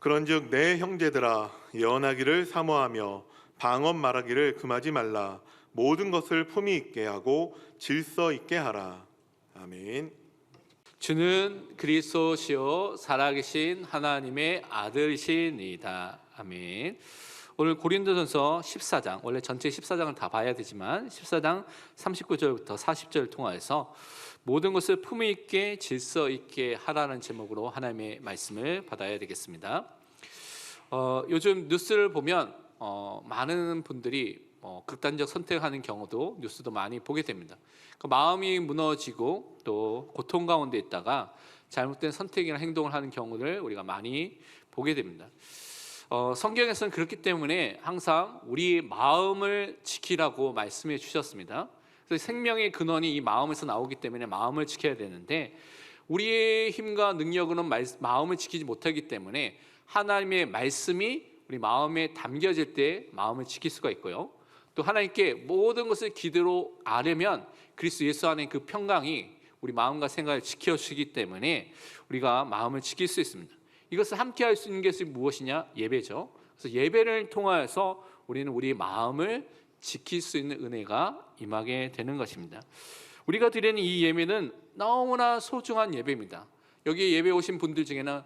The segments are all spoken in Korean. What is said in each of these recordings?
그런즉 내 형제들아 예언하기를 사모하며 방언 말하기를 금하지 말라. 모든 것을 품위 있게 하고 질서 있게 하라. 아멘. 주는 그리스도시요 살아계신 하나님의 아들이시니이다. 아멘. 오늘 고린도전서 14장, 원래 전체 14장을 다 봐야 되지만 14장 39절부터 40절을 통하여서 모든 것을 품위 있게 질서 있게 하라는 제목으로 하나님의 말씀을 받아야 되겠습니다. 요즘 뉴스를 보면 많은 분들이 극단적 선택하는 경우도 뉴스도 많이 보게 됩니다. 마음이 무너지고 또 고통 가운데 있다가 잘못된 선택이나 행동을 하는 경우를 우리가 많이 보게 됩니다. 성경에서는 그렇기 때문에 항상 우리 마음을 지키라고 말씀해 주셨습니다. 그래서 생명의 근원이 이 마음에서 나오기 때문에 마음을 지켜야 되는데 우리의 힘과 능력으로는 마음을 지키지 못하기 때문에 하나님의 말씀이 우리 마음에 담겨질 때 마음을 지킬 수가 있고요. 또 하나님께 모든 것을 기대로 아뢰면 그리스도 예수 안에 그 평강이 우리 마음과 생각을 지켜주시기 때문에 우리가 마음을 지킬 수 있습니다. 이것을 함께 할 수 있는 것이 무엇이냐? 예배죠. 그래서 예배를 통하여서 우리는 우리 마음을 지킬 수 있는 은혜가 임하게 되는 것입니다. 우리가 드리는 이 예배는 너무나 소중한 예배입니다. 여기 예배 오신 분들 중에는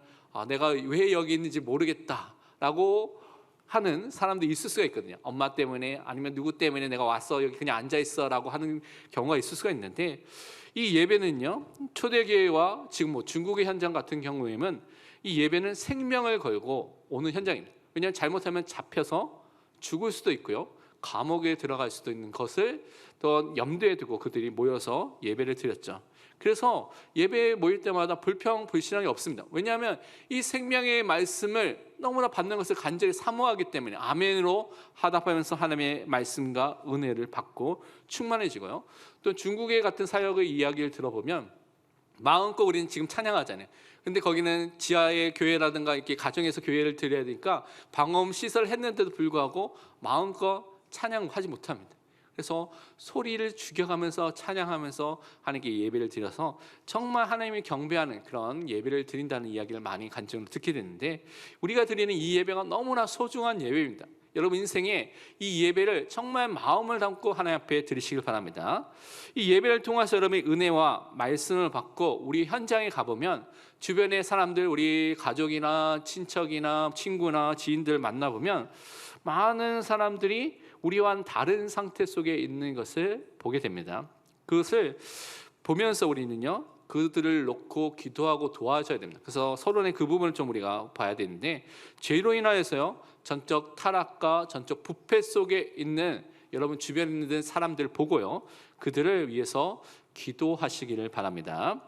내가 왜 여기 있는지 모르겠다라고 하는 사람도 있을 수가 있거든요. 엄마 때문에 아니면 누구 때문에 내가 왔어 여기 그냥 앉아있어라고 하는 경우가 있을 수가 있는데 이 예배는요 초대교회와 지금 중국의 현장 같은 경우에는 이 예배는 생명을 걸고 오는 현장입니다. 왜냐하면 잘못하면 잡혀서 죽을 수도 있고요 감옥에 들어갈 수도 있는 것을 또 염두에 두고 그들이 모여서 예배를 드렸죠. 그래서 예배에 모일 때마다 불평불신함이 없습니다. 왜냐하면 이 생명의 말씀을 너무나 받는 것을 간절히 사모하기 때문에 아멘으로 화답하면서 하나님의 말씀과 은혜를 받고 충만해지고요. 또 중국의 같은 사역의 이야기를 들어보면 마음껏 우리는 지금 찬양하잖아요. 근데 거기는 지하의 교회라든가 이렇게 가정에서 교회를 드려야 되니까 방음 시설을 했는데도 불구하고 마음껏 찬양하지 못합니다. 그래서 소리를 죽여가면서 찬양하면서 하나님께 예배를 드려서 정말 하나님을 경배하는 그런 예배를 드린다는 이야기를 많이 간증으로 듣게 됐는데 우리가 드리는 이 예배가 너무나 소중한 예배입니다. 여러분 인생에 이 예배를 정말 마음을 담고 하나님 앞에 드리시길 바랍니다. 이 예배를 통해서 여러분의 은혜와 말씀을 받고 우리 현장에 가보면 주변의 사람들 우리 가족이나 친척이나 친구나 지인들 만나보면 많은 사람들이 우리와는 다른 상태 속에 있는 것을 보게 됩니다. 그것을 보면서 우리는요 그들을 놓고 기도하고 도와줘야 됩니다. 그래서 서론의 그 부분을 좀 우리가 봐야 되는데 죄로 인하여서요 전적 타락과 전적 부패 속에 있는 여러분 주변에 있는 사람들 보고요 그들을 위해서 기도하시기를 바랍니다.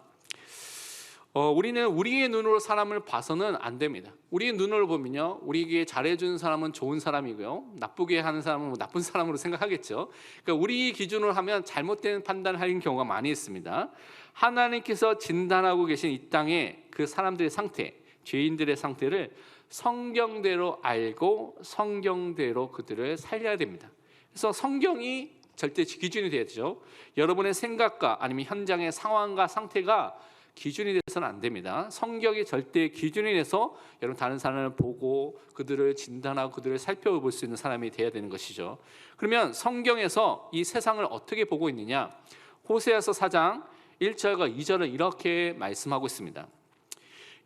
우리는 우리의 눈으로 사람을 봐서는 안 됩니다. 우리의 눈으로 보면요 우리에게 잘해주는 사람은 좋은 사람이고요 나쁘게 하는 사람은 나쁜 사람으로 생각하겠죠. 그러니까 우리 기준으로 하면 잘못된 판단을 하는 경우가 많이 있습니다. 하나님께서 진단하고 계신 이 땅의 그 사람들의 상태, 죄인들의 상태를 성경대로 알고 성경대로 그들을 살려야 됩니다. 그래서 성경이 절대 기준이 되죠. 여러분의 생각과 아니면 현장의 상황과 상태가 기준이 돼서는 안 됩니다. 성경이 절대 기준이 돼서 여러분 다른 사람을 보고 그들을 진단하고 그들을 살펴볼 수 있는 사람이 돼야 되는 것이죠. 그러면 성경에서 이 세상을 어떻게 보고 있느냐? 호세아서 4장 1절과 2절은 이렇게 말씀하고 있습니다.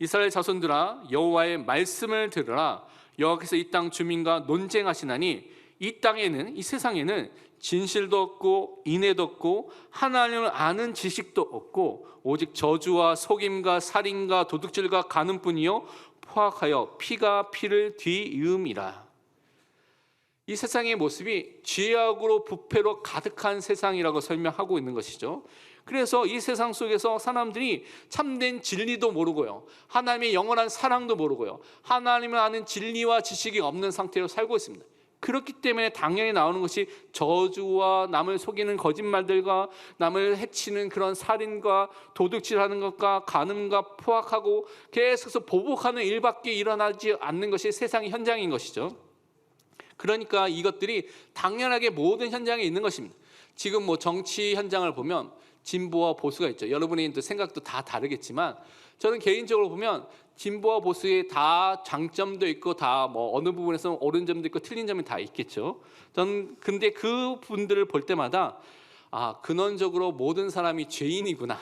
이스라엘 자손들아 여호와의 말씀을 들으라. 여호와께서 이 땅 주민과 논쟁하시나니 이 땅에는 이 세상에는 진실도 없고 인애도 없고 하나님을 아는 지식도 없고 오직 저주와 속임과 살인과 도둑질과 간음뿐이요 포악하여 피가 피를 뒤이음이라. 이 세상의 모습이 죄악으로 부패로 가득한 세상이라고 설명하고 있는 것이죠. 그래서 이 세상 속에서 사람들이 참된 진리도 모르고요 하나님의 영원한 사랑도 모르고요 하나님을 아는 진리와 지식이 없는 상태로 살고 있습니다. 그렇기 때문에 당연히 나오는 것이 저주와 남을 속이는 거짓말들과 남을 해치는 그런 살인과 도둑질하는 것과 간음과 포악하고 계속해서 보복하는 일밖에 일어나지 않는 것이 세상의 현장인 것이죠. 그러니까 이것들이 당연하게 모든 현장에 있는 것입니다. 지금 정치 현장을 보면 진보와 보수가 있죠. 여러분의 생각도 다 다르겠지만 저는 개인적으로 보면 진보와 보수에 다 장점도 있고 다 뭐 어느 부분에서 옳은 점도 있고 틀린 점이 다 있겠죠. 저는 근데 그 분들을 볼 때마다 근원적으로 모든 사람이 죄인이구나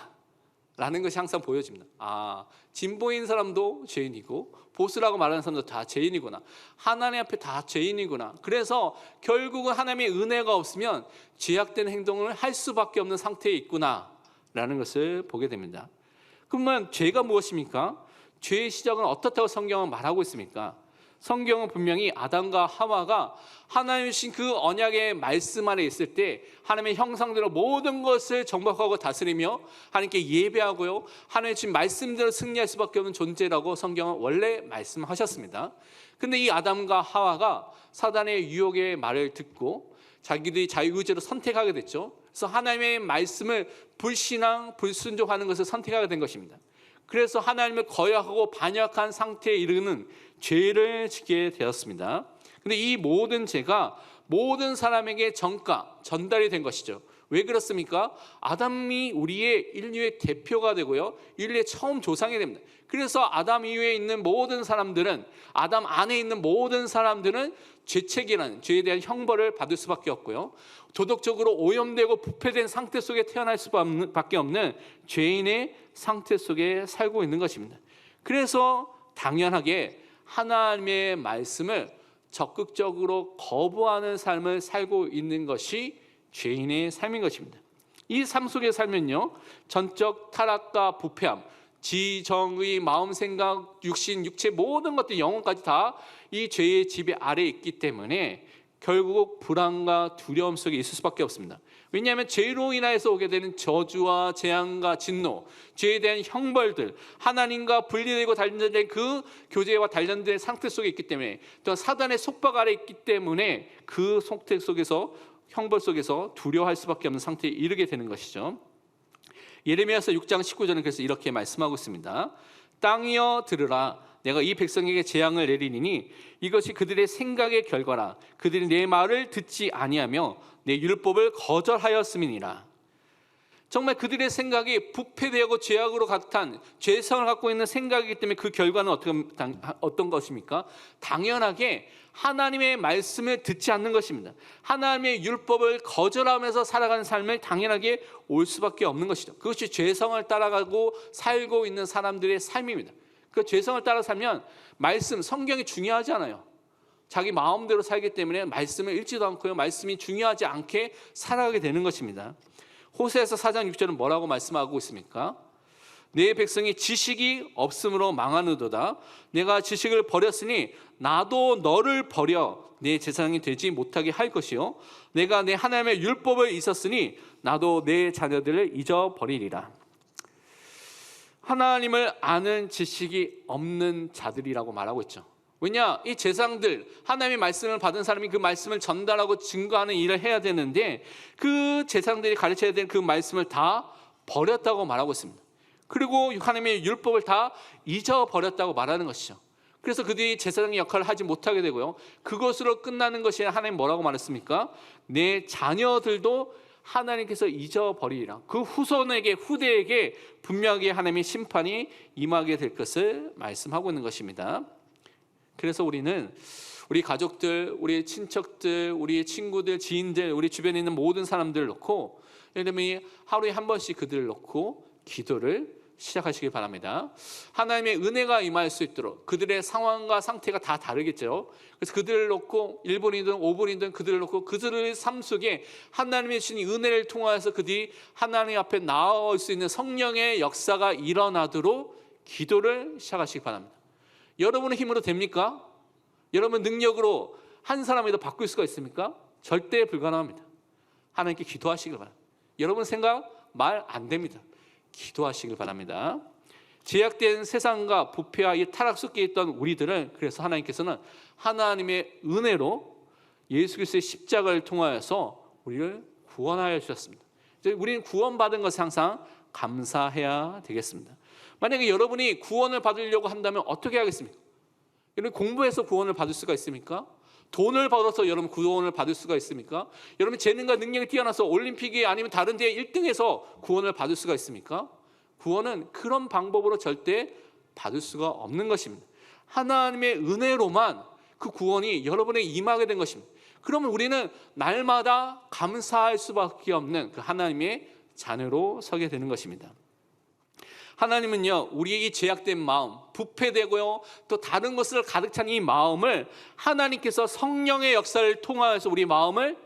라는 것이 항상 보여집니다. 진보인 사람도 죄인이고 보수라고 말하는 사람도 다 죄인이구나. 하나님 앞에 다 죄인이구나. 그래서 결국은 하나님의 은혜가 없으면 죄악된 행동을 할 수밖에 없는 상태에 있구나 라는 것을 보게 됩니다. 그러면 죄가 무엇입니까? 죄의 시작은 어떻다고 성경은 말하고 있습니까? 성경은 분명히 아담과 하와가 하나님 주신 그 언약의 말씀 안에 있을 때 하나님의 형상대로 모든 것을 정복하고 다스리며 하나님께 예배하고요, 하나님 주신 말씀대로 승리할 수밖에 없는 존재라고 성경은 원래 말씀하셨습니다. 근데 이 아담과 하와가 사단의 유혹의 말을 듣고 자기들이 자유의지로 선택하게 됐죠. 그래서 하나님의 말씀을 불신앙, 불순종하는 것을 선택하게 된 것입니다. 그래서 하나님을 거역하고 반역한 상태에 이르는 죄를 지게 되었습니다. 근데 이 모든 죄가 모든 사람에게 전달이 된 것이죠. 왜 그렇습니까? 아담이 우리의 인류의 대표가 되고요, 인류의 처음 조상이 됩니다. 그래서 아담 이후에 있는 모든 사람들은, 아담 안에 있는 모든 사람들은 죄책이라는 죄에 대한 형벌을 받을 수밖에 없고요, 도덕적으로 오염되고 부패된 상태 속에 태어날 수밖에 없는 죄인의 상태 속에 살고 있는 것입니다. 그래서 당연하게 하나님의 말씀을 적극적으로 거부하는 삶을 살고 있는 것이 죄인의 삶인 것입니다. 이 삶 속에 살면요, 전적 타락과 부패함, 지정의, 마음, 생각, 육신, 육체 모든 것들, 영혼까지 다 이 죄의 지배 아래에 있기 때문에 결국 불안과 두려움 속에 있을 수밖에 없습니다. 왜냐하면 죄로 인하여서 오게 되는 저주와 재앙과 진노, 죄에 대한 형벌들, 하나님과 분리되고 단절된 그 교제와 단련된 상태 속에 있기 때문에, 또 사단의 속박 아래 있기 때문에 그 속택 속에서, 형벌 속에서 두려워할 수밖에 없는 상태에 이르게 되는 것이죠. 예레미야서 6장 19절은 그래서 이렇게 말씀하고 있습니다. 땅이여 들으라, 내가 이 백성에게 재앙을 내리니 이것이 그들의 생각의 결과라. 그들이 내 말을 듣지 아니하며 내 율법을 거절하였음이니라. 정말 그들의 생각이 부패되고 죄악으로 가득한 죄성을 갖고 있는 생각이기 때문에 그 결과는 어떤 것입니까? 당연하게 하나님의 말씀을 듣지 않는 것입니다. 하나님의 율법을 거절하면서 살아가는 삶을 당연하게 올 수밖에 없는 것이죠. 그것이 죄성을 따라가고 살고 있는 사람들의 삶입니다. 그 죄성을 따라 살면 말씀, 성경이 중요하지 않아요. 자기 마음대로 살기 때문에 말씀을 읽지도 않고요, 말씀이 중요하지 않게 살아가게 되는 것입니다. 호세아서 4장 6절은 뭐라고 말씀하고 있습니까? 내 백성이 지식이 없으므로 망하느도다. 내가 지식을 버렸으니 나도 너를 버려 내 제사장이 되지 못하게 할 것이요, 내가 내 하나님의 율법을 잊었으니 나도 내 자녀들을 잊어버리리라. 하나님을 아는 지식이 없는 자들이라고 말하고 있죠. 왜냐? 이 제사장들, 하나님의 말씀을 받은 사람이 그 말씀을 전달하고 증거하는 일을 해야 되는데 그 제사장들이 가르쳐야 되는 그 말씀을 다 버렸다고 말하고 있습니다. 그리고 하나님의 율법을 다 잊어버렸다고 말하는 것이죠. 그래서 그들이 제사장의 역할을 하지 못하게 되고요, 그것으로 끝나는 것이 하나님 뭐라고 말했습니까? 내 자녀들도 하나님께서 잊어버리리라. 그 후대에게 분명하게 하나님의 심판이 임하게 될 것을 말씀하고 있는 것입니다. 그래서 우리는 우리 가족들, 우리 친척들, 우리 친구들, 지인들, 우리 주변에 있는 모든 사람들을 놓고, 여러분이 하루에 한 번씩 그들을 놓고 기도를 시작하시길 바랍니다. 하나님의 은혜가 임할 수 있도록, 그들의 상황과 상태가 다 다르겠죠. 그래서 그들을 놓고 1분이든 5분이든 그들을 놓고 그들의 삶 속에 하나님의 주신 은혜를 통하여서 그들이 하나님 앞에 나아올 수 있는 성령의 역사가 일어나도록 기도를 시작하시기 바랍니다. 여러분의 힘으로 됩니까? 여러분 능력으로 한 사람이라도 바꿀 수가 있습니까? 절대 불가능합니다. 하나님께 기도하시길 바랍니다. 여러분 생각 말 안 됩니다. 기도하시길 바랍니다. 제약된 세상과 부패와 이 타락 속에 있던 우리들은, 그래서 하나님께서는 하나님의 은혜로 예수 그리스도의 십자가를 통하여서 우리를 구원하여 주셨습니다. 우리는 구원받은 것에 항상 감사해야 되겠습니다. 만약에 여러분이 구원을 받으려고 한다면 어떻게 하겠습니까? 여러분 공부해서 구원을 받을 수가 있습니까? 돈을 벌어서 여러분 구원을 받을 수가 있습니까? 여러분 재능과 능력이 뛰어나서 올림픽에 아니면 다른 데에 1등해서 구원을 받을 수가 있습니까? 구원은 그런 방법으로 절대 받을 수가 없는 것입니다. 하나님의 은혜로만 그 구원이 여러분에게 임하게 된 것입니다. 그러면 우리는 날마다 감사할 수밖에 없는 그 하나님의 자녀로 서게 되는 것입니다. 하나님은요, 우리의 이 죄악된 마음, 부패되고요, 또 다른 것을 가득 찬 이 마음을 하나님께서 성령의 역사를 통하여서 우리 마음을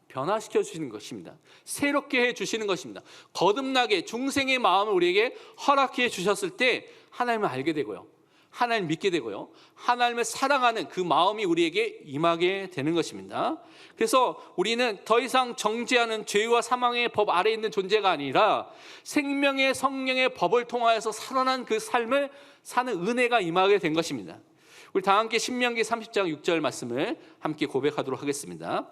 변화시켜 주시는 것입니다. 새롭게 해 주시는 것입니다. 거듭나게 중생의 마음을 우리에게 허락해 주셨을 때 하나님을 알게 되고요, 하나님을 믿게 되고요, 하나님을 사랑하는 그 마음이 우리에게 임하게 되는 것입니다. 그래서 우리는 더 이상 정죄하는 죄와 사망의 법 아래에 있는 존재가 아니라 생명의 성령의 법을 통하여서 살아난 그 삶을 사는 은혜가 임하게 된 것입니다. 우리 다 함께 신명기 30장 6절 말씀을 함께 고백하도록 하겠습니다.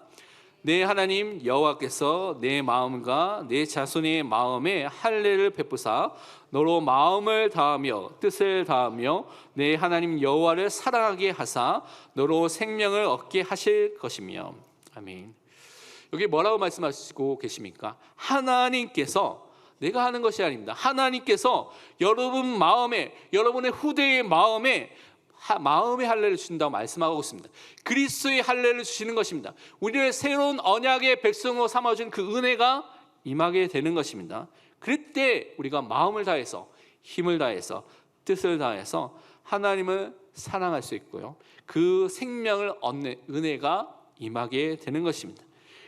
내 하나님 여호와께서 내 마음과 내 자손의 마음에 할례를 베푸사 너로 마음을 다하며 뜻을 다하며 내 하나님 여호와를 사랑하게 하사 너로 생명을 얻게 하실 것이며. 아멘. 여기 뭐라고 말씀하시고 계십니까? 하나님께서, 내가 하는 것이 아닙니다. 하나님께서 여러분 마음에, 여러분의 후대의 마음의 할례를 주신다고 말씀하고 있습니다. 그리스도의 할례를 주시는 것입니다. 우리를 새로운 언약의 백성으로 삼아준 그 은혜가 임하게 되는 것입니다. 그때 우리가 마음을 다해서, 힘을 다해서, 뜻을 다해서 하나님을 사랑할 수 있고요, 그 생명을 얻는 은혜가 임하게 되는 것입니다.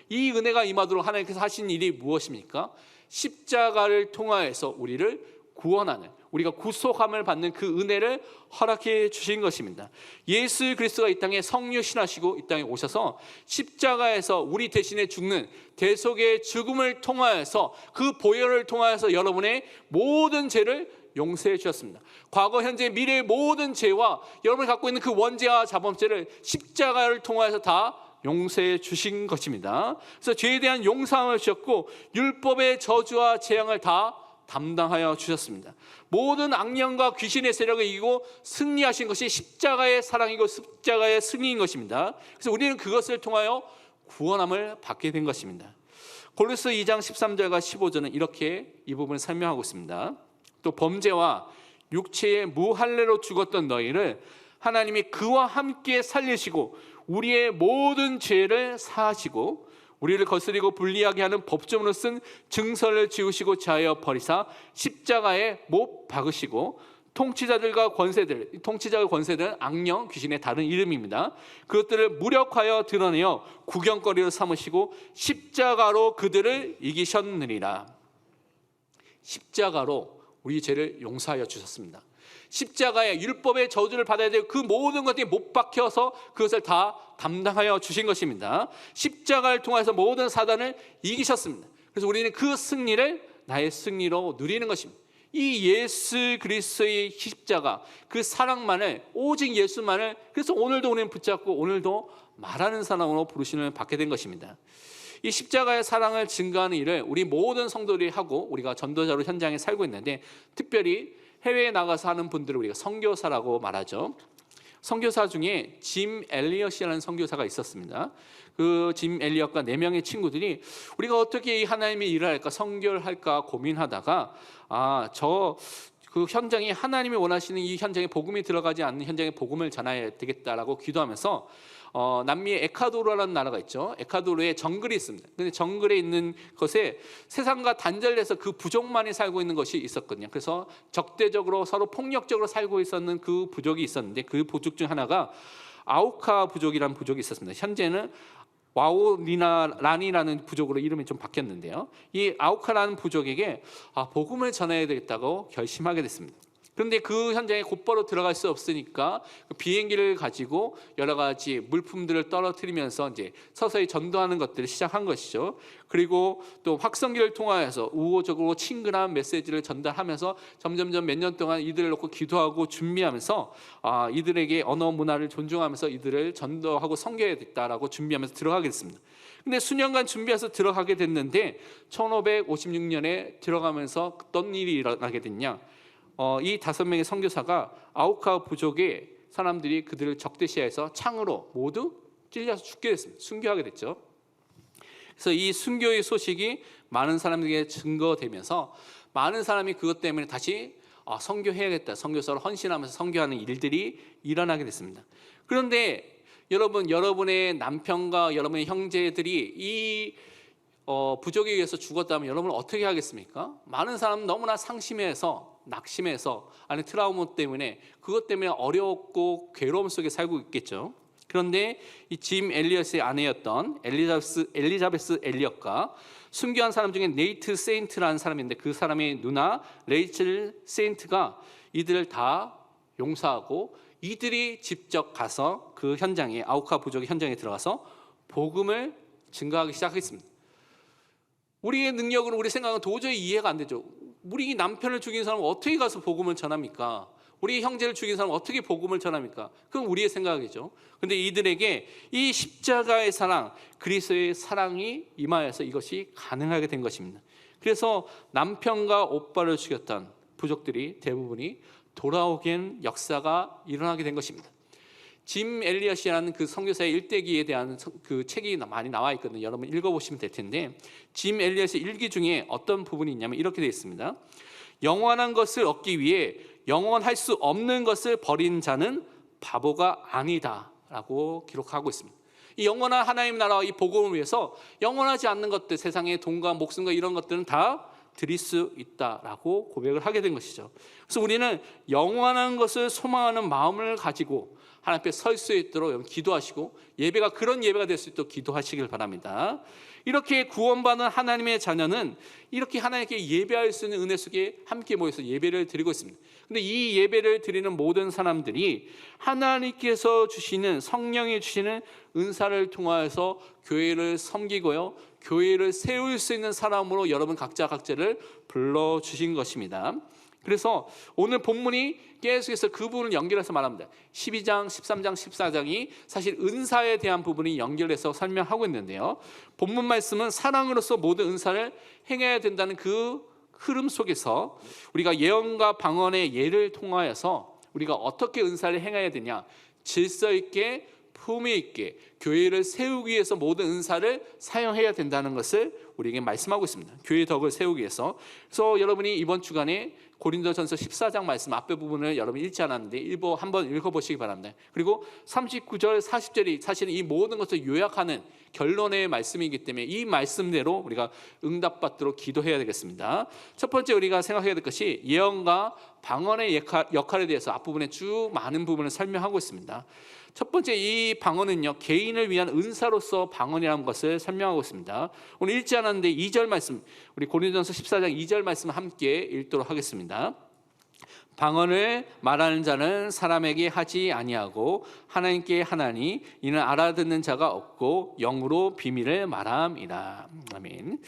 이 은혜가 임하도록 하나님께서 하신 일이 무엇입니까? 십자가를 통하여서 우리를 구원하는, 우리가 구속함을 받는 그 은혜를 허락해 주신 것입니다. 예수 그리스도가 이 땅에 성육신하시고 이 땅에 오셔서 십자가에서 우리 대신에 죽는 대속의 죽음을 통하여서, 그 보혈을 통하여서 여러분의 모든 죄를 용서해 주셨습니다. 과거, 현재, 미래의 모든 죄와 여러분이 갖고 있는 그 원죄와 자범죄를 십자가를 통하여서 다 용서해 주신 것입니다. 그래서 죄에 대한 용서함을 주셨고 율법의 저주와 재앙을 다 담당하여 주셨습니다. 모든 악령과 귀신의 세력을 이기고 승리하신 것이 십자가의 사랑이고 십자가의 승리인 것입니다. 그래서 우리는 그것을 통하여 구원함을 받게 된 것입니다. 골로새 2장 13절과 15절은 이렇게 이 부분을 설명하고 있습니다. 또 범죄와 육체의 무할례로 죽었던 너희를 하나님이 그와 함께 살리시고 우리의 모든 죄를 사하시고 우리를 거스리고 불리하게 하는 법조문으로 쓴 증서를 지우시고 자하여 버리사 십자가에 못 박으시고 통치자들과 권세들, 통치자의 권세들은 악령, 귀신의 다른 이름입니다. 그것들을 무력하여 드러내어 구경거리로 삼으시고 십자가로 그들을 이기셨느니라. 십자가로 우리 죄를 용서하여 주셨습니다. 십자가에 율법의 저주를 받아야 될 그 모든 것들이 못 박혀서 그것을 다 담당하여 주신 것입니다. 십자가를 통해서 모든 사단을 이기셨습니다. 그래서 우리는 그 승리를 나의 승리로 누리는 것입니다. 이 예수 그리스도의 십자가, 그 사랑만을, 오직 예수만을, 그래서 오늘도 우리는 붙잡고 오늘도 말하는 사람으로 부르심을 받게 된 것입니다. 이 십자가의 사랑을 증거하는 일을 우리 모든 성도들이 하고 우리가 전도자로 현장에 살고 있는데, 특별히 해외에 나가서 하는 분들을 우리가 선교사라고 말하죠. 선교사 중에 짐 엘리엇이라는 선교사가 있었습니다. 그 짐 엘리엇과 4명의 친구들이 우리가 어떻게 이 하나님의 일을 할까, 선교를 할까 고민하다가 그 현장에, 하나님이 원하시는 이 현장에 복음이 들어가지 않는 현장에 복음을 전해야 되겠다라고 기도하면서 남미의 에콰도르라는 나라가 있죠. 에콰도르에 정글이 있습니다. 근데 정글에 있는 것에 세상과 단절돼서 그 부족만이 살고 있는 것이 있었거든요. 그래서 적대적으로 서로 폭력적으로 살고 있었는 그 부족이 있었는데, 그 부족 중 하나가 아우카 부족이라는 부족이 있었습니다. 현재는 와오리나란이라는 부족으로 이름이 좀 바뀌었는데요. 이 아우카라는 부족에게 복음을 전해야 되겠다고 결심하게 됐습니다. 그런데 그 현장에 곧바로 들어갈 수 없으니까 그 비행기를 가지고 여러 가지 물품들을 떨어뜨리면서 이제 서서히 전도하는 것들을 시작한 것이죠. 그리고 또 확성기를 통하여서 우호적으로 친근한 메시지를 전달하면서 점점점 몇 년 동안 이들을 놓고 기도하고 준비하면서 이들에게 언어 문화를 존중하면서 이들을 전도하고 섬겨야겠다라고 준비하면서 들어가게 됐습니다. 근데 수년간 준비해서 들어가게 됐는데 1556년에 들어가면서 어떤 일이 일어나게 됐냐? 이 5명의 선교사가 아우카 부족의 사람들이 그들을 적대시해서 창으로 모두 찔려서 죽게 됐습니다. 순교하게 됐죠. 그래서 이 순교의 소식이 많은 사람들에게 증거되면서 많은 사람이 그것 때문에 다시 선교해야겠다, 선교사로 헌신하면서 선교하는 일들이 일어나게 됐습니다. 그런데 여러분의 남편과 여러분의 형제들이 이 부족에 의해서 죽었다면 여러분은 어떻게 하겠습니까? 많은 사람은 너무나 상심해서, 낙심해서, 아니 트라우마 때문에, 그것 때문에 어렵고 괴로움 속에 살고 있겠죠. 그런데 이 짐 엘리엇의 아내였던 엘리자베스 엘리엇과 순교한 사람 중에 네이트 세인트라는 사람인데, 그 사람의 누나 레이첼 세인트가 이들을 다 용서하고 이들이 직접 가서 그 현장에, 아우카 부족의 현장에 들어가서 복음을 증거하기 시작했습니다. 우리의 능력으로, 우리 생각은 도저히 이해가 안 되죠. 우리 남편을 죽인 사람은 어떻게 가서 복음을 전합니까? 우리 형제를 죽인 사람은 어떻게 복음을 전합니까? 그건 우리의 생각이죠. 그런데 이들에게 이 십자가의 사랑, 그리스도의 사랑이 임하여서 이것이 가능하게 된 것입니다. 그래서 남편과 오빠를 죽였던 부족들이 대부분이 돌아오게 역사가 일어나게 된 것입니다. 짐 엘리엇이라는 그 선교사의 일대기에 대한 그 책이 많이 나와 있거든요. 여러분 읽어보시면 될 텐데, 짐 엘리엇의 일기 중에 어떤 부분이 있냐면 이렇게 되어 있습니다. 영원한 것을 얻기 위해 영원할 수 없는 것을 버린 자는 바보가 아니다 라고 기록하고 있습니다. 이 영원한 하나님 나라와 이 복음을 위해서 영원하지 않는 것들, 세상의 돈과 목숨과 이런 것들은 다 드릴 수 있다라고 고백을 하게 된 것이죠. 그래서 우리는 영원한 것을 소망하는 마음을 가지고 하나님 앞에 설 수 있도록 기도하시고, 예배가 그런 예배가 될 수 있도록 기도하시길 바랍니다. 이렇게 구원받은 하나님의 자녀는 이렇게 하나님께 예배할 수 있는 은혜 속에 함께 모여서 예배를 드리고 있습니다. 그런데 이 예배를 드리는 모든 사람들이 하나님께서 주시는, 성령이 주시는 은사를 통하여서 교회를 섬기고요, 교회를 세울 수 있는 사람으로 여러분 각자를 불러주신 것입니다. 그래서 오늘 본문이 계속해서 그 부분을 연결해서 말합니다. 12장, 13장, 14장이 사실 은사에 대한 부분이 연결해서 설명하고 있는데요, 본문 말씀은 사랑으로서 모든 은사를 행해야 된다는 그 흐름 속에서 우리가 예언과 방언의 예를 통하여서 우리가 어떻게 은사를 행해야 되냐, 질서 있게, 품위 있게 교회를 세우기 위해서 모든 은사를 사용해야 된다는 것을 우리에게 말씀하고 있습니다. 교회의 덕을 세우기 위해서. 그래서 여러분이 이번 주간에 고린도전서 14장 말씀 앞에 부분을 여러분 읽지 않았는데 한번 읽어보시기 바랍니다. 그리고 39절 40절이 사실은 이 모든 것을 요약하는 결론의 말씀이기 때문에 이 말씀대로 우리가 응답받도록 기도해야 되겠습니다. 첫 번째 우리가 생각해야 될 것이 예언과 방언의 역할에 대해서 앞부분에 쭉 많은 부분을 설명하고 있습니다. 첫 번째, 이 방언은요, 개인을 위한 은사로서 방언이라는 것을 설명하고 있습니다. 오늘 읽지 않았는데 2절 말씀, 우리 고린도전서 14장 2절 말씀 함께 읽도록 하겠습니다. 방언을 말하는 자는 사람에게 하지 아니하고 하나님께 하나니 이는 알아듣는 자가 없고 영으로 비밀을 말함이라. 아멘.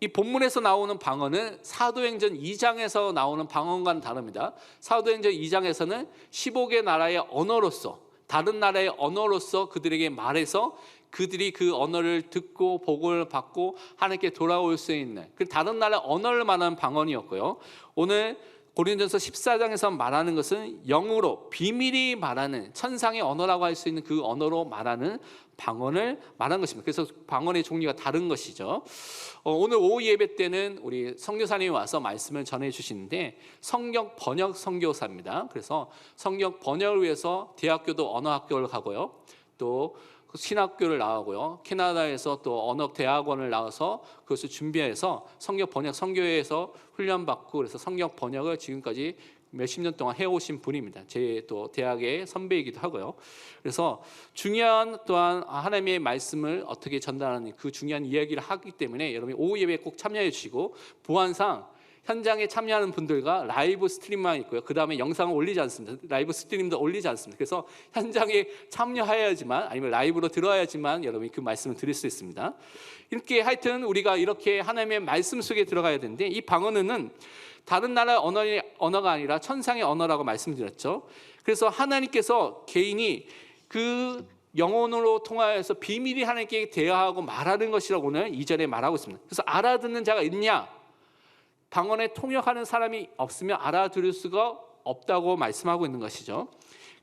이 본문에서 나오는 방언은 사도행전 2장에서 나오는 방언과는 다릅니다. 사도행전 2장에서는 15개 나라의 언어로서, 다른 나라의 언어로서 그들에게 말해서 그들이 그 언어를 듣고 복을 받고 하나님께 돌아올 수 있는 그 다른 나라의 언어를 말하는 방언이었고요, 오늘 고린도전서 14장에서 말하는 것은 영으로 비밀이 말하는 천상의 언어라고 할 수 있는 그 언어로 말하는 방언을 말하는 것입니다. 그래서 방언의 종류가 다른 것이죠. 오늘 오후 예배 때는 우리 선교사님이 와서 말씀을 전해 주시는데 성경 번역 선교사입니다. 그래서 성경 번역을 위해서 대학교도 언어학교를 가고요, 또 신학교를 나오고요, 캐나다에서 또 언어대학원을 나와서 그것을 준비해서 성경 번역 선교회에서 훈련받고 그래서 성경 번역을 지금까지 몇십 년 동안 해오신 분입니다. 제 또 대학의 선배이기도 하고요. 그래서 중요한 또한 하나님의 말씀을 어떻게 전달하는 그 중요한 이야기를 하기 때문에 여러분이 오후 예배에 꼭 참여해 주시고, 보안상 현장에 참여하는 분들과 라이브 스트림만 있고요, 그 다음에 영상을 올리지 않습니다. 라이브 스트림도 올리지 않습니다. 그래서 현장에 참여해야지만, 아니면 라이브로 들어야지만 여러분이 그 말씀을 드릴 수 있습니다. 이렇게 하여튼 우리가 이렇게 하나님의 말씀 속에 들어가야 되는데, 이 방언은 다른 나라의 언어가 아니라 천상의 언어라고 말씀드렸죠. 그래서 하나님께서 개인이 그 영혼으로 통하여서 비밀이 하나님께 대화하고 말하는 것이라고 오늘 2절에 말하고 있습니다. 그래서 알아듣는 자가 있냐? 방언에 통역하는 사람이 없으면 알아들을 수가 없다고 말씀하고 있는 것이죠.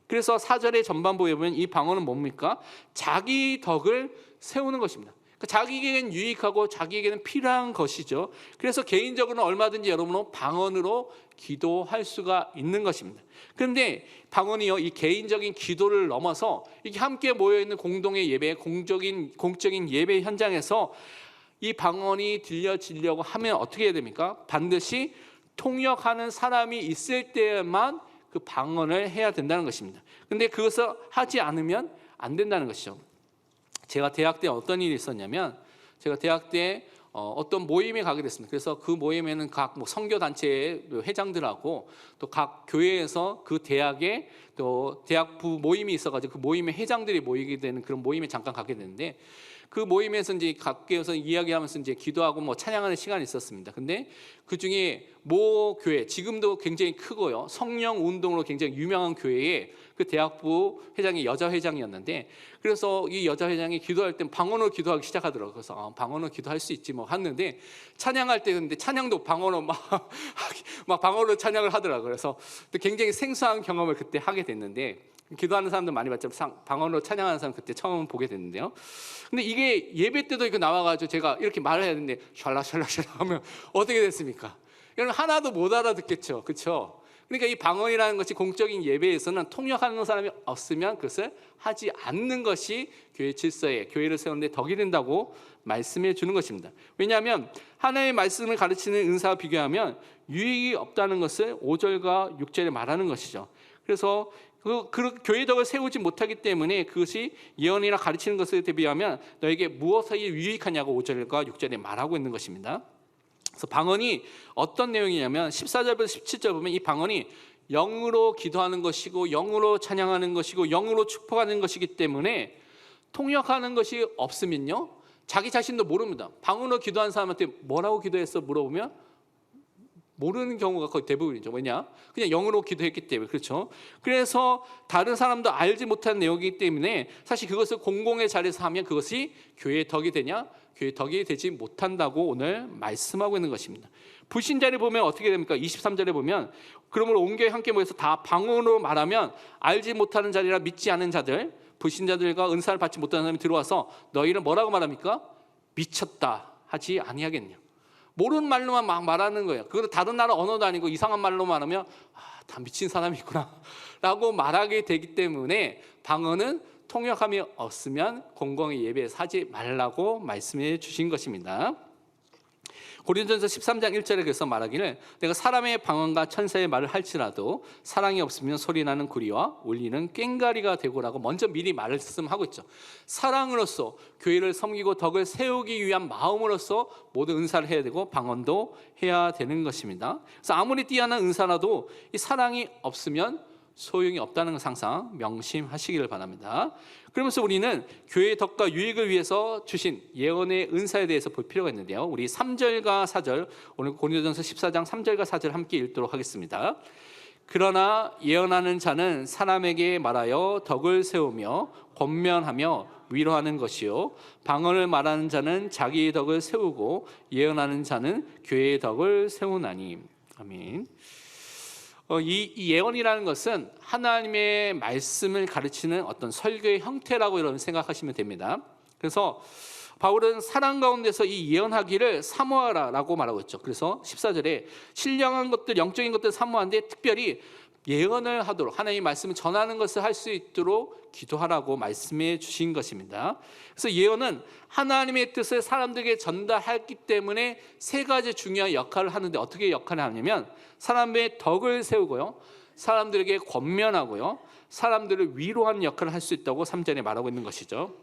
그래서 4절의 전반부에 보면 이 방언은 뭡니까? 자기 덕을 세우는 것입니다. 그러니까 자기에게는 유익하고 자기에게는 필요한 것이죠. 그래서 개인적으로는 얼마든지 여러분은 방언으로 기도할 수가 있는 것입니다. 그런데 방언이요, 이 개인적인 기도를 넘어서 이게 함께 모여 있는 공동의 예배, 공적인 예배 현장에서 이 방언이 들려지려고 하면 어떻게 해야 됩니까? 반드시 통역하는 사람이 있을 때만 그 방언을 해야 된다는 것입니다. 근데 그것을 하지 않으면 안 된다는 것이죠. 제가 대학 때 어떤 일이 있었냐면, 제가 대학 때 어떤 모임에 가게 됐습니다. 그래서 그 모임에는 각 선교 단체의 회장들하고 또 각 교회에서 그 대학에 또 대학부 모임이 있어가지고 그 모임의 회장들이 모이게 되는 그런 모임에 잠깐 가게 됐는데, 그 모임에서 이제 각계에서 이야기하면서 이제 기도하고 찬양하는 시간이 있었습니다. 근데 그 중에 모 교회, 지금도 굉장히 크고요, 성령 운동으로 굉장히 유명한 교회에 그 대학부 회장이 여자 회장이었는데, 그래서 이 여자 회장이 기도할 때 방언으로 기도하기 시작하더라고요. 그래서 방언으로 기도할 수 있지 하는데, 찬양할 때 근데 찬양도 방언으로 막 방언으로 찬양을 하더라고요. 그래서 굉장히 생소한 경험을 그때 하게 됐는데, 기도하는 사람들 많이 봤지만 방언으로 찬양하는 사람 그때 처음 보게 됐는데요. 근데 이게 예배 때도 이렇게 나와가지고 제가 이렇게 말을 해야 되는데 샬라샬라샬라 하면 어떻게 됐습니까? 여러분 하나도 못 알아듣겠죠, 그렇죠? 그러니까 이 방언이라는 것이 공적인 예배에서는 통역하는 사람이 없으면 그것을 하지 않는 것이 교회 질서에, 교회를 세우는데 덕이 된다고 말씀해 주는 것입니다. 왜냐하면 하나님의 말씀을 가르치는 은사와 비교하면 유익이 없다는 것을 5절과 6절에 말하는 것이죠. 그래서 그 교회 덕을 세우지 못하기 때문에 그것이 예언이나 가르치는 것에 대비하면 너에게 무엇이 유익하냐고 5절과 6절에 말하고 있는 것입니다. 그래서 방언이 어떤 내용이냐면 14절부터 17절 보면 이 방언이 영으로 기도하는 것이고 영으로 찬양하는 것이고 영으로 축복하는 것이기 때문에 통역하는 것이 없으면요, 자기 자신도 모릅니다. 방언으로 기도한 사람한테 뭐라고 기도했어 물어보면 모르는 경우가 거의 대부분이죠. 왜냐? 그냥 영으로 기도했기 때문에. 그렇죠? 그래서 다른 사람도 알지 못하는 내용이기 때문에 사실 그것을 공공의 자리에서 하면 그것이 교회의 덕이 되냐? 교회의 덕이 되지 못한다고 오늘 말씀하고 있는 것입니다. 불신자를 보면 어떻게 됩니까? 23절에 보면 그러므로 온 교회 함께 모여서 다 방언으로 말하면 알지 못하는 자리라 믿지 않은 자들, 불신자들과 은사를 받지 못하는 사람이 들어와서 너희는 뭐라고 말합니까? 미쳤다 하지 아니하겠냐? 모르는 말로만 막 말하는 거예요. 그것도 다른 나라 언어도 아니고 이상한 말로 말하면 다 미친 사람이 있구나 라고 말하게 되기 때문에 방언은 통역함이 없으면 공공의 예배에서 하지 말라고 말씀해 주신 것입니다. 고린도전서 13장 1절에 그래서 말하기를 내가 사람의 방언과 천사의 말을 할지라도 사랑이 없으면 소리나는 구리와 울리는 꽹가리가 되고라고 먼저 미리 말씀하고 있죠. 사랑으로서 교회를 섬기고 덕을 세우기 위한 마음으로서 모든 은사를 해야 되고 방언도 해야 되는 것입니다. 그래서 아무리 뛰어난 은사라도 이 사랑이 없으면 소용이 없다는 것을 항상 명심하시기를 바랍니다. 그러면서 우리는 교회의 덕과 유익을 위해서 주신 예언의 은사에 대해서 볼 필요가 있는데요. 우리 3절과 4절, 오늘 고린도전서 14장 3절과 4절 함께 읽도록 하겠습니다. 그러나 예언하는 자는 사람에게 말하여 덕을 세우며 권면하며 위로하는 것이요 방언을 말하는 자는 자기의 덕을 세우고 예언하는 자는 교회의 덕을 세우나니. 아멘. 이 예언이라는 것은 하나님의 말씀을 가르치는 어떤 설교의 형태라고 여러분 생각하시면 됩니다. 그래서 바울은 사랑 가운데서 이 예언하기를 사모하라라고 말하고 있죠. 그래서 14절에 신령한 것들, 영적인 것들 사모하는데 특별히 예언을 하도록, 하나님의 말씀을 전하는 것을 할 수 있도록 기도하라고 말씀해 주신 것입니다. 그래서 예언은 하나님의 뜻을 사람들에게 전달했기 때문에 세 가지 중요한 역할을 하는데, 어떻게 역할을 하냐면 사람의 덕을 세우고요, 사람들에게 권면하고요, 사람들을 위로하는 역할을 할 수 있다고 3절에 말하고 있는 것이죠.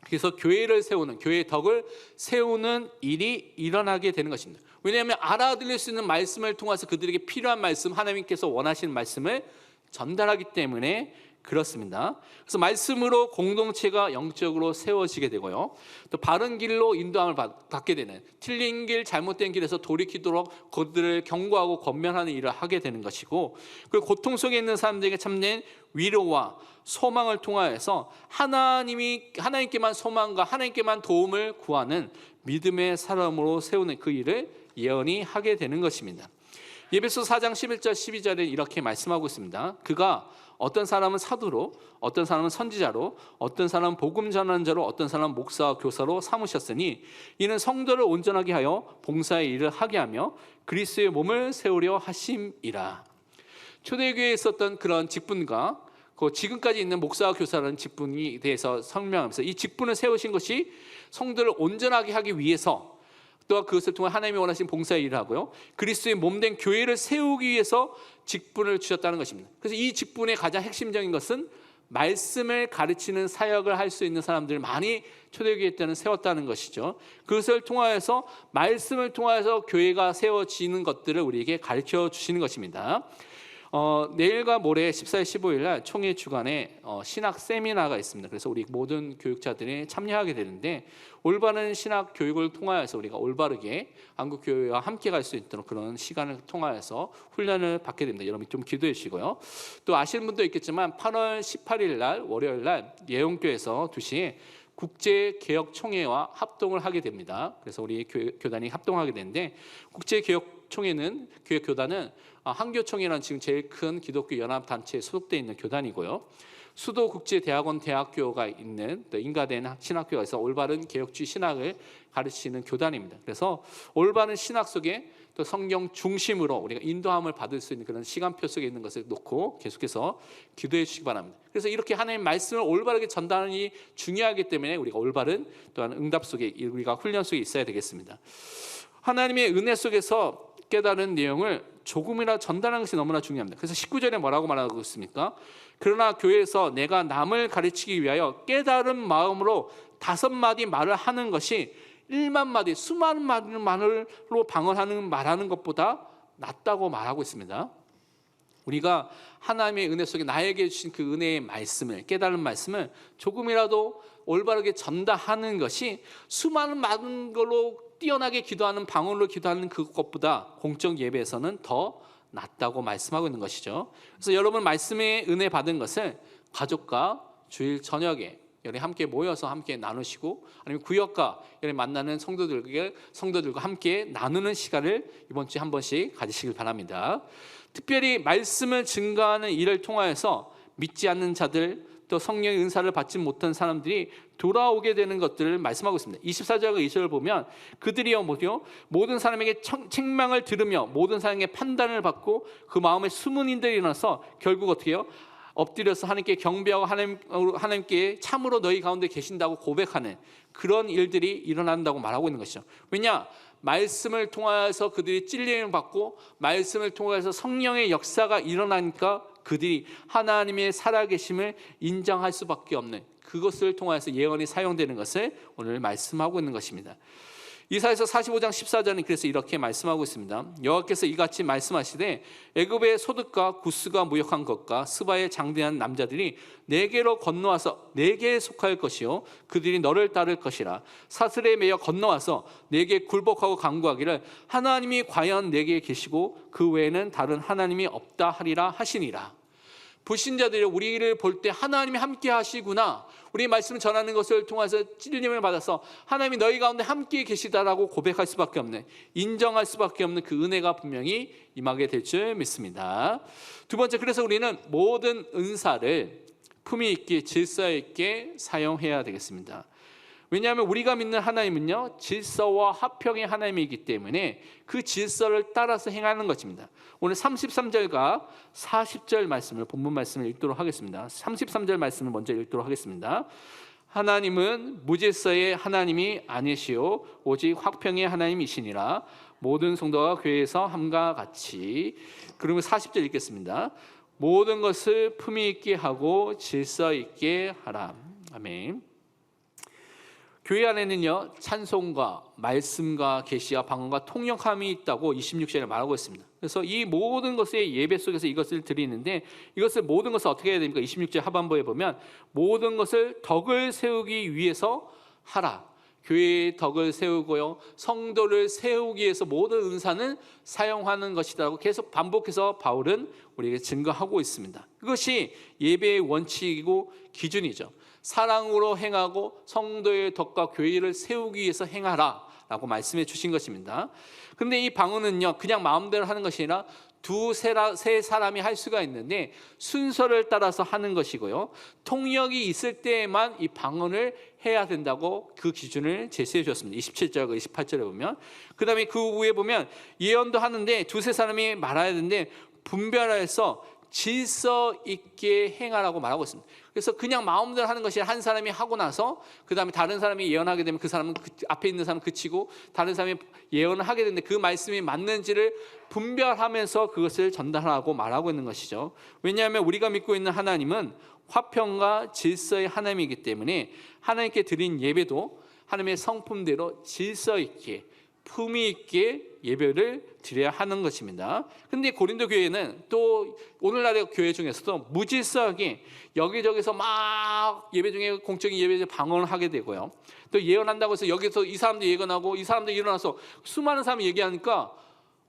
그래서 교회를 세우는, 교회의 덕을 세우는 일이 일어나게 되는 것입니다. 왜냐하면 알아들을 수 있는 말씀을 통해서 그들에게 필요한 말씀, 하나님께서 원하시는 말씀을 전달하기 때문에 그렇습니다. 그래서 말씀으로 공동체가 영적으로 세워지게 되고요, 또 바른 길로 인도함을 받게 되는, 틀린 길, 잘못된 길에서 돌이키도록 그들을 경고하고 권면하는 일을 하게 되는 것이고, 그리고 고통 속에 있는 사람들에게 참된 위로와 소망을 통하여서 하나님께만 소망과 하나님께만 도움을 구하는 믿음의 사람으로 세우는 그 일을 예언이 하게 되는 것입니다. 예배소 4장 11절 12절에 이렇게 말씀하고 있습니다. 그가 어떤 사람은 사도로, 어떤 사람은 선지자로, 어떤 사람은 복음 전하는 자로, 어떤 사람은 목사와 교사로 삼으셨으니 이는 성도를 온전하게 하여 봉사의 일을 하게 하며 그리스도의 몸을 세우려 하심이라. 초대교회에 있었던 그런 직분과 지금까지 있는 목사와 교사라는 직분에 대해서 설명하면서 이 직분을 세우신 것이 성도를 온전하게 하기 위해서, 또한 그것을 통해 하나님이 원하신 봉사의 일을 하고요, 그리스도의 몸된 교회를 세우기 위해서 직분을 주셨다는 것입니다. 그래서 이 직분의 가장 핵심적인 것은 말씀을 가르치는 사역을 할 수 있는 사람들을 많이 초대교회 때는 세웠다는 것이죠. 그것을 통하여서, 말씀을 통하여서 교회가 세워지는 것들을 우리에게 가르쳐 주시는 것입니다. 내일과 모레 14일 15일 날 총회 주간에 신학 세미나가 있습니다. 그래서 우리 모든 교육자들이 참여하게 되는데, 올바른 신학 교육을 통하여서 우리가 올바르게 한국 교회와 함께 갈 수 있도록 그런 시간을 통하여서 훈련을 받게 됩니다. 여러분 좀 기도해 주시고요. 또 아시는 분도 있겠지만 8월 18일 날 월요일 날 예원교에서 2시에 국제개혁총회와 합동을 하게 됩니다. 그래서 우리 교단이 합동하게 되는데, 국제개혁총회는, 교단은 한교총회라는 지금 제일 큰 기독교 연합단체에 소속되어 있는 교단이고요, 수도국제대학원 대학교가 있는 또 인가된 신학교가 있어 올바른 개혁주의 신학을 가르치는 교단입니다. 그래서 올바른 신학 속에 또 성경 중심으로 우리가 인도함을 받을 수 있는 그런 시간표 속에 있는 것을 놓고 계속해서 기도해 주시기 바랍니다. 그래서 이렇게 하나님의 말씀을 올바르게 전달하는 중요하기 때문에 우리가 올바른 또한 응답 속에, 우리가 훈련 속에 있어야 되겠습니다. 하나님의 은혜 속에서 깨달은 내용을 조금이라 전달하는 것이 너무나 중요합니다. 그래서 19절에 뭐라고 말하고 있습니까? 그러나 교회에서 내가 남을 가르치기 위하여 깨달은 마음으로 5마디 말을 하는 것이 1만 마디, 수많은 말로 말하는 것보다 낫다고 말하고 있습니다. 우리가 하나님의 은혜 속에 나에게 주신 그 은혜의 말씀을, 깨달은 말씀을 조금이라도 올바르게 전달하는 것이 수많은 많은 걸로 뛰어나게 기도하는, 방언으로 기도하는 그것보다 공적 예배에서는 더 낫다고 말씀하고 있는 것이죠. 그래서 여러분 말씀의 은혜 받은 것을 가족과 주일 저녁에 함께 모여서 함께 나누시고, 아니면 구역과 만나는 성도들과 함께 나누는 시간을 이번 주에 한 번씩 가지시길 바랍니다. 특별히 말씀을 증거하는 일을 통하여서 믿지 않는 자들, 또 성령의 은사를 받지 못한 사람들이 돌아오게 되는 것들을 말씀하고 있습니다. 24절과 20절을 보면 그들이여 모든 사람에게 책망을 들으며 모든 사람에게 판단을 받고 그 마음에 숨은 인들이 일어나서 결국 어떻게 해요? 엎드려서 하나님께 경배하고 하나님께 참으로 너희 가운데 계신다고 고백하는 그런 일들이 일어난다고 말하고 있는 것이죠. 왜냐? 말씀을 통하여서 그들이 찔림을 받고 말씀을 통해서 성령의 역사가 일어나니까 그들이 하나님의 살아계심을 인정할 수밖에 없는, 그것을 통해서 예언이 사용되는 것을 오늘 말씀하고 있는 것입니다. 이사야서 45장 14절은 그래서 이렇게 말씀하고 있습니다. 여호와께서 이같이 말씀하시되 애굽의 소득과 구스가 무역한 것과 스바의 장대한 남자들이 내게로 건너와서 내게 속할 것이요 그들이 너를 따를 것이라. 사슬에 매여 건너와서 내게 굴복하고 간구하기를 하나님이 과연 내게 계시고 그 외에는 다른 하나님이 없다 하리라 하시니라. 불신자들이 우리를 볼 때 하나님이 함께 하시구나, 우리 말씀을 전하는 것을 통해서 찔림을 받아서 하나님이 너희 가운데 함께 계시다라고 고백할 수밖에 없는, 인정할 수밖에 없는 그 은혜가 분명히 임하게 될 줄 믿습니다. 두 번째, 그래서 우리는 모든 은사를 품위 있게 질서 있게 사용해야 되겠습니다. 왜냐하면 우리가 믿는 하나님은요 질서와 화평의 하나님이기 때문에 그 질서를 따라서 행하는 것입니다. 오늘 33절과 40절 말씀을, 본문 말씀을 읽도록 하겠습니다. 33절 말씀을 먼저 읽도록 하겠습니다. 하나님은 무질서의 하나님이 아니시오 오직 화평의 하나님이시니라. 모든 성도가 교회에서 함과 같이. 그러면 40절 읽겠습니다. 모든 것을 품위 있게 하고 질서 있게 하라. 아멘. 교회 안에는요 찬송과 말씀과 계시와 방언과 통역함이 있다고 26절에 말하고 있습니다. 그래서 이 모든 것의 예배 속에서 이것을 드리는데, 이것을 모든 것을 어떻게 해야 됩니까? 26절 하반부에 보면 모든 것을 덕을 세우기 위해서 하라. 교회의 덕을 세우고요 성도를 세우기 위해서 모든 은사는 사용하는 것이라고 계속 반복해서 바울은 우리에게 증거하고 있습니다. 그것이 예배의 원칙이고 기준이죠. 사랑으로 행하고 성도의 덕과 교회를 세우기 위해서 행하라 라고 말씀해 주신 것입니다. 근데 이 방언은요, 그냥 마음대로 하는 것이 아니라 세 사람이 할 수가 있는데 순서를 따라서 하는 것이고요. 통역이 있을 때에만 이 방언을 해야 된다고 그 기준을 제시해 주셨습니다. 27절과 28절에 보면. 그 다음에 그 후에 보면 예언도 하는데 두세 사람이 말해야 되는데 분별해서 질서 있게 행하라고 말하고 있습니다. 그래서 그냥 마음대로 하는 것이 한 사람이 하고 나서 그 다음에 다른 사람이 예언하게 되면 그 사람은 앞에 있는 사람은 그치고 다른 사람이 예언을 하게 되는데 그 말씀이 맞는지를 분별하면서 그것을 전달하라고 말하고 있는 것이죠. 왜냐하면 우리가 믿고 있는 하나님은 화평과 질서의 하나님이기 때문에 하나님께 드린 예배도 하나님의 성품대로 질서 있게 품위 있게 예배를 드려야 하는 것입니다. 근데 고린도 교회는 또 오늘날의 교회 중에서도 무질서하게 여기저기서 막 예배 중에 공적인 예배 방언을 하게 되고요. 또 예언한다고 해서 여기서 이 사람도 예언하고 이 사람도 일어나서 수많은 사람이 얘기하니까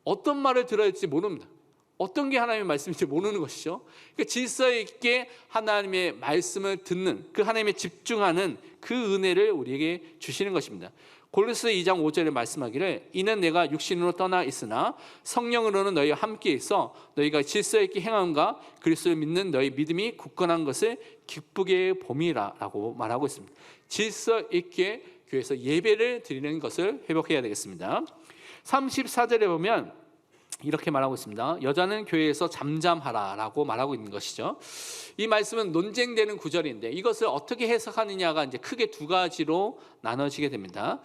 어떤 말을 들어야 할지 모릅니다. 어떤 게 하나님의 말씀인지 모르는 것이죠. 그러니까 질서 있게 하나님의 말씀을 듣는 그 하나님에 집중하는 그 은혜를 우리에게 주시는 것입니다. 골로새 2장 5절에 말씀하기를 이는 내가 육신으로 떠나 있으나 성령으로는 너희와 함께 있어 너희가 질서 있게 행함과 그리스도를 믿는 너희 믿음이 굳건한 것을 기쁘게 봄이라 라고 말하고 있습니다. 질서 있게 교회에서 예배를 드리는 것을 회복해야 되겠습니다. 34절에 보면 이렇게 말하고 있습니다. 여자는 교회에서 잠잠하라 라고 말하고 있는 것이죠. 이 말씀은 논쟁되는 구절인데 이것을 어떻게 해석하느냐가 이제 크게 두 가지로 나눠지게 됩니다.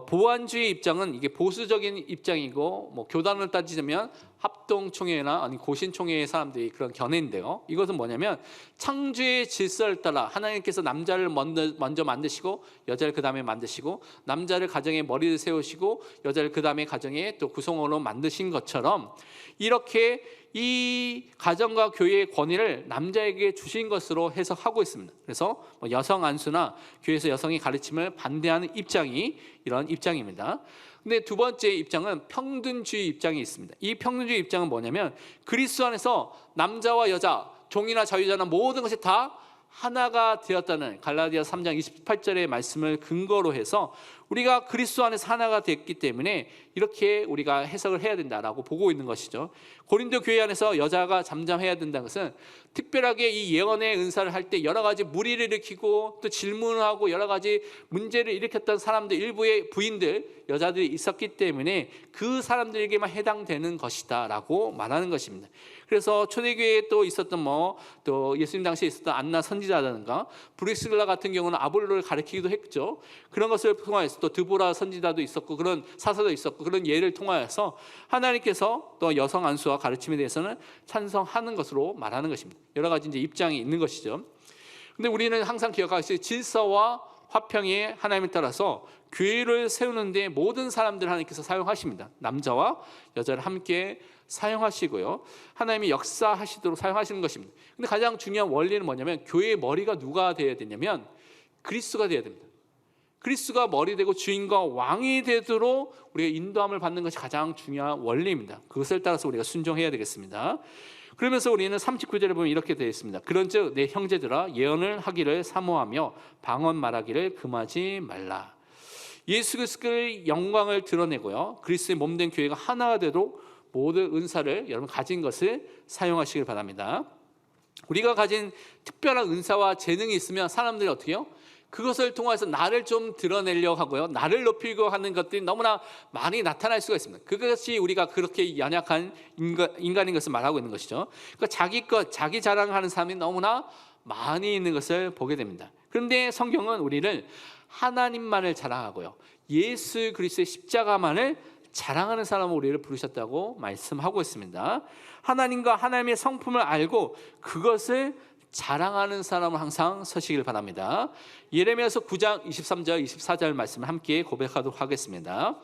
보완주의 입장은 이게 보수적인 입장이고 뭐 교단을 따지자면 합동총회나 아니 고신총회의 사람들이 그런 견해인데요. 이것은 뭐냐면 창조의 질서를 따라 하나님께서 남자를 먼저 만드시고 여자를 그 다음에 만드시고 남자를 가정에 머리를 세우시고 여자를 그 다음에 가정에 또 구성원으로 만드신 것처럼 이렇게 이 가정과 교회의 권위를 남자에게 주신 것으로 해석하고 있습니다. 그래서 여성 안수나 교회에서 여성의 가르침을 반대하는 입장이 이런 입장입니다. 근데 두 번째 입장은 평등주의 입장이 있습니다. 이 평등주의 입장은 뭐냐면 그리스도 안에서 남자와 여자, 종이나 자유자나 모든 것이 다 하나가 되었다는 갈라디아 3장 28절의 말씀을 근거로 해서 우리가 그리스도 안에서 하나가 됐기 때문에 이렇게 우리가 해석을 해야 된다라고 보고 있는 것이죠. 고린도 교회 안에서 여자가 잠잠해야 된다는 것은 특별하게 이 예언의 은사를 할 때 여러 가지 무리를 일으키고 또 질문을 하고 여러 가지 문제를 일으켰던 사람들 일부의 부인들 여자들이 있었기 때문에 그 사람들에게만 해당되는 것이다 라고 말하는 것입니다. 그래서 초대교회에 또 있었던 또 예수님 당시에 있었던 안나 선지자라든가 브리스길라 같은 경우는 아볼로를 가르치기도 했죠. 그런 것을 통하여서 또 드보라 선지자도 있었고 그런 사사도 있었고 그런 예를 통하여서 하나님께서 또 여성 안수와 가르침에 대해서는 찬성하는 것으로 말하는 것입니다. 여러 가지 이제 입장이 있는 것이죠. 근데 우리는 항상 기억하시기 질서와 화평의 하나님을 따라서 교회를 세우는데 모든 사람들 하나님께서 사용하십니다. 남자와 여자를 함께 사용하시고요. 하나님이 역사하시도록 사용하시는 것입니다. 근데 가장 중요한 원리는 뭐냐면 교회의 머리가 누가 되어야 되냐면 그리스도가 되어야 됩니다. 그리스도가 머리 되고 주인과 왕이 되도록 우리가 인도함을 받는 것이 가장 중요한 원리입니다. 그것을 따라서 우리가 순종해야 되겠습니다. 그러면서 우리는 39절에 보면 이렇게 되어 있습니다. 그런즉 내 형제들아 예언을 하기를 사모하며 방언 말하기를 금하지 말라. 예수 그리스도의 영광을 드러내고요. 그리스도의 몸된 교회가 하나가 되도록 모든 은사를 여러분 가진 것을 사용하시길 바랍니다. 우리가 가진 특별한 은사와 재능이 있으면 사람들이 어떻게 해요? 그것을 통해서 나를 좀 드러내려고 하고요. 나를 높이려고 하는 것들이 너무나 많이 나타날 수가 있습니다. 그것이 우리가 그렇게 연약한 인간인 것을 말하고 있는 것이죠. 그러니까 자기 것, 자기 자랑하는 사람이 너무나 많이 있는 것을 보게 됩니다. 그런데 성경은 우리를 하나님만을 자랑하고요. 예수 그리스도의 십자가만을 자랑하는 사람을 우리를 부르셨다고 말씀하고 있습니다. 하나님과 하나님의 성품을 알고 그것을 자랑하는 사람을 항상 서시길 바랍니다. 예레미야서 9장 23절 24절 말씀을 함께 고백하도록 하겠습니다.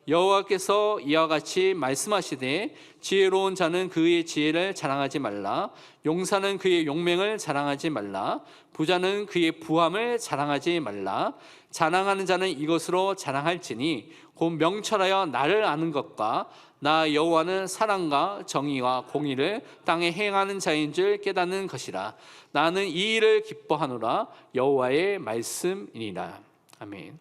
여호와께서 이와 같이 말씀하시되 지혜로운 자는 그의 지혜를 자랑하지 말라. 용사는 그의 용맹을 자랑하지 말라. 부자는 그의 부함을 자랑하지 말라. 자랑하는 자는 이것으로 자랑할지니 곧 명철하여 나를 아는 것과 나 여호와는 사랑과 정의와 공의를 땅에 행하는 자인 줄 깨닫는 것이라. 나는 이 일을 기뻐하노라. 여호와의 말씀이니라. 아멘.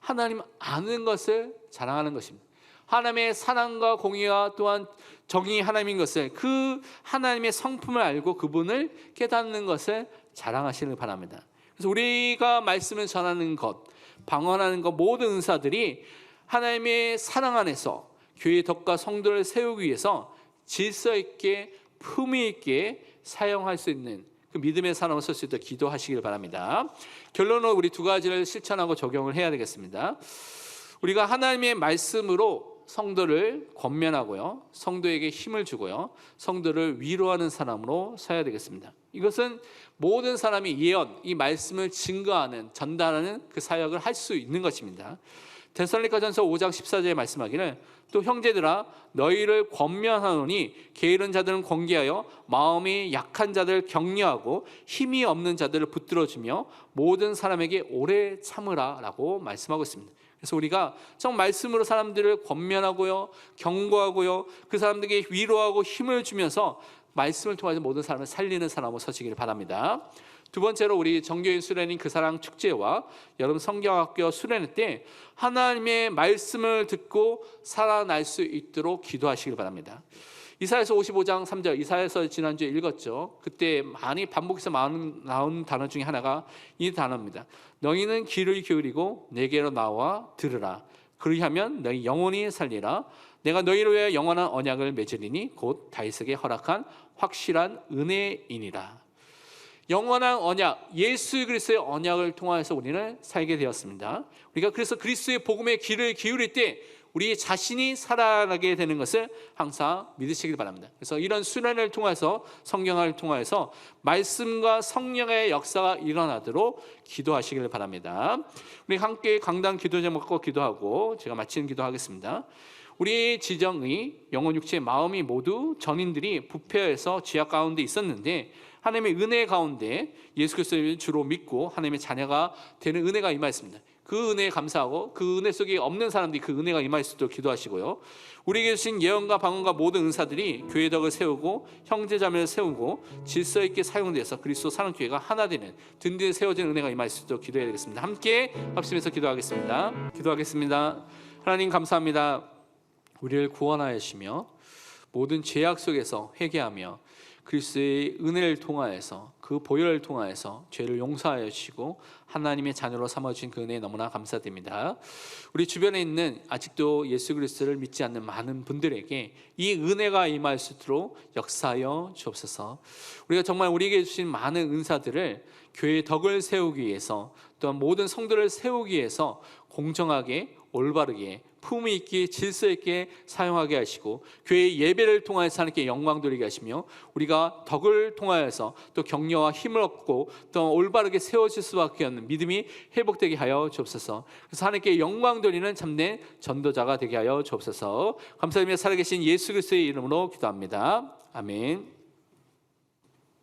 하나님 아는 것을 자랑하는 것입니다. 하나님의 사랑과 공의와 또한 정의 하나님인 것을, 그 하나님의 성품을 알고 그분을 깨닫는 것을 자랑하시길 바랍니다. 그래서 우리가 말씀을 전하는 것, 방언하는 것, 모든 은사들이 하나님의 사랑 안에서 교회의 덕과 성도를 세우기 위해서 질서 있게 품위 있게 사용할 수 있는 그 믿음의 사람을 설 수 있도록 기도하시길 바랍니다. 결론은 우리 두 가지를 실천하고 적용을 해야 되겠습니다. 우리가 하나님의 말씀으로 성도를 권면하고요, 성도에게 힘을 주고요, 성도를 위로하는 사람으로 서야 되겠습니다. 이것은 모든 사람이 예언, 이 말씀을 증거하는, 전달하는 그 사역을 할 수 있는 것입니다. 데살로니가전서 5장 14절에 말씀하기를 또 형제들아 너희를 권면하노니 게으른 자들은 권계하여 마음이 약한 자들을 격려하고 힘이 없는 자들을 붙들어주며 모든 사람에게 오래 참으라 라고 말씀하고 있습니다. 그래서 우리가 정 말씀으로 사람들을 권면하고요, 경고하고요, 그 사람들에게 위로하고 힘을 주면서 말씀을 통해서 모든 사람을 살리는 사람으로 서시기를 바랍니다. 두 번째로 우리 정교인 수련인 그 사랑 축제와 여러분 성경학교 수련회 때 하나님의 말씀을 듣고 살아날 수 있도록 기도하시길 바랍니다. 이사야서 55장 3절, 이사야서 지난주에 읽었죠. 그때 많이 반복해서 나온 단어 중에 하나가 이 단어입니다. 너희는 귀를 기울이고 내게로 나와 들으라. 그리하면 너희 영혼이 살리라. 내가 너희를 위하여 영원한 언약을 맺으리니 곧 다윗에게 허락한 확실한 은혜이니라. 영원한 언약, 예수 그리스도의 언약을 통하여서 우리는 살게 되었습니다. 우리가 그래서 그리스도의 복음에 귀를 기울일 때 우리 자신이 살아나게 되는 것을 항상 믿으시길 바랍니다. 그래서 이런 수련을 통해서, 성경을 통해서 말씀과 성령의 역사가 일어나도록 기도하시길 바랍니다. 우리 함께 강단 기도 제목과 기도하고 제가 마치는 기도하겠습니다. 우리 지정의 영혼 육체 마음이 모두 전인들이 부패해서 죄악 가운데 있었는데 하나님의 은혜 가운데 예수 그리스도를 주로 믿고 하나님의 자녀가 되는 은혜가 임하였습니다. 그 은혜에 감사하고 그 은혜 속에 없는 사람들이 그 은혜가 임할 수 있도록 기도하시고요. 우리에게 주신 예언과 방언과 모든 은사들이 교회 덕을 세우고 형제자매를 세우고 질서 있게 사용돼서 그리스도 사는 교회가 하나 되는 든든히 세워진 은혜가 임할 수 있도록 기도해야 되겠습니다. 함께 합심해서 기도하겠습니다. 기도하겠습니다. 하나님 감사합니다. 우리를 구원하시며 모든 죄악 속에서 회개하며 그리스도의 은혜를 통하여서 그 보혈을 통하여서 죄를 용서하여 주시고 하나님의 자녀로 삼아주신 그 은혜에 너무나 감사드립니다. 우리 주변에 있는 아직도 예수 그리스도를 믿지 않는 많은 분들에게 이 은혜가 임할 수 있도록 역사하여 주옵소서. 우리가 정말 우리에게 주신 많은 은사들을 교회의 덕을 세우기 위해서 또한 모든 성도를 세우기 위해서 공정하게 올바르게 품위 있게 질서 있게 사용하게 하시고 교회의 예배를 통하여서 하나님께 영광 돌리게 하시며 우리가 덕을 통하여서 또 격려와 힘을 얻고 또 올바르게 세워질 수밖에 없는 믿음이 회복되게 하여 주옵소서. 그래서 하나님께 영광 돌리는 참된 전도자가 되게 하여 주옵소서. 감사드리며 살아계신 예수 그리스도의 이름으로 기도합니다. 아멘.